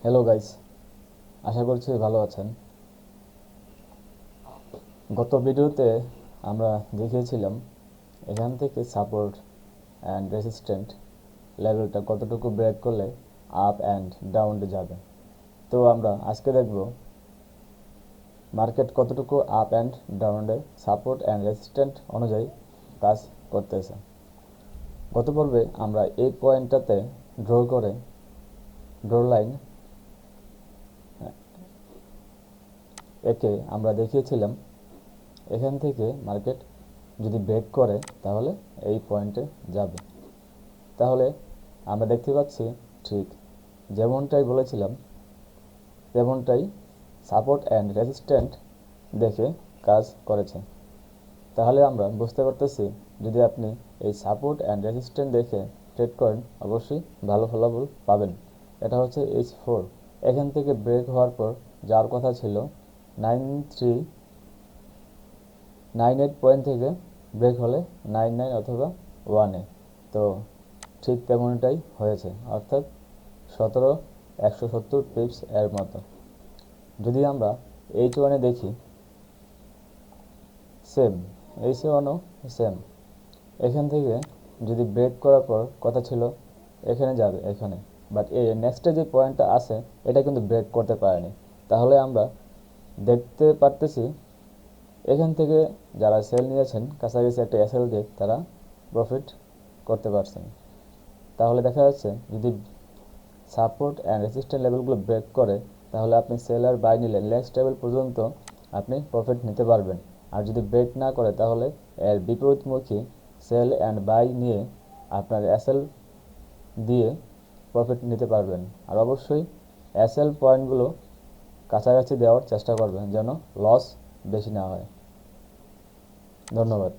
Hello guys, আশা করছি ভালো আছেন। গত ভিডিওতে আমরা দেখিয়েছিলাম এখান থেকে সাপোর্ট অ্যান্ড রেসিস্ট্যান্ট লেভেলটা কতটুকু ব্রেক করলে আপ অ্যান্ড ডাউনে যাবে। তো আমরা আজকে দেখব মার্কেট কতটুকু আপ অ্যান্ড ডাউনে সাপোর্ট অ্যান্ড রেসিস্ট্যান্ট অনুযায়ী কাজ করতেছে। গত পর্বে আমরা এই পয়েন্টটাতে ড্র লাইন একে আমরা দেখিয়েছিলাম এখান থেকে মার্কেট যদি ব্রেক করে তাহলে এই পয়েন্টে যাবে। তাহলে আমরা দেখতে পাচ্ছি ঠিক যেমনটাই বলেছিলাম তেমনটাই সাপোর্ট অ্যান্ড রেজিস্ট্যান্ট দেখে কাজ করেছে। তাহলে আমরা বুঝতে পারতেছি যদি আপনি এই সাপোর্ট অ্যান্ড রেজিস্ট্যান্ট দেখে ট্রেড করেন অবশ্যই ভালো ফলাফল পাবেন। এটা হচ্ছে H4, এখান থেকে ব্রেক হওয়ার পর যার কথা ছিল 9398 পয়েন্ট থেকে ব্রেক হলে 99 অথবা 1-এ, তো ঠিক তেমনটাই হয়েছে, অর্থাৎ 170 পিপস এর মতো। যদি আমরা H1-এ দেখি সেম, H1ও সেম, এখান থেকে যদি ব্রেক করার পর কথা ছিল এখানে যাবে এখানে, বাট এই নেক্সটে যে পয়েন্টটা আছে এটা কিন্তু ব্রেক করতে পারেনি। তাহলে আমরা দেখতে পারতেছি এখান থেকে যারা সেল নিয়েছেন কাছাকাছি একটা এসএল দিয়ে তারা প্রফিট করতে পারছেন। তাহলে দেখা যাচ্ছে যদি সাপোর্ট অ্যান্ড রেজিস্ট্যান্ট লেভেলগুলো ব্রেক করে তাহলে আপনি সেল আর বাই নিলে নেক্সট লেভেল পর্যন্ত আপনি প্রফিট নিতে পারবেন। আর যদি ব্রেক না করে তাহলে এর বিপরীতমুখী সেল অ্যান্ড বাই নিয়ে আপনার এসএল দিয়ে প্রফিট নিতে পারবেন। আর অবশ্যই এসএল পয়েন্টগুলো কাছাকাছি দেওয়ার চেষ্টা করবেন যেন লস বেশি না হয়। ধন্যবাদ।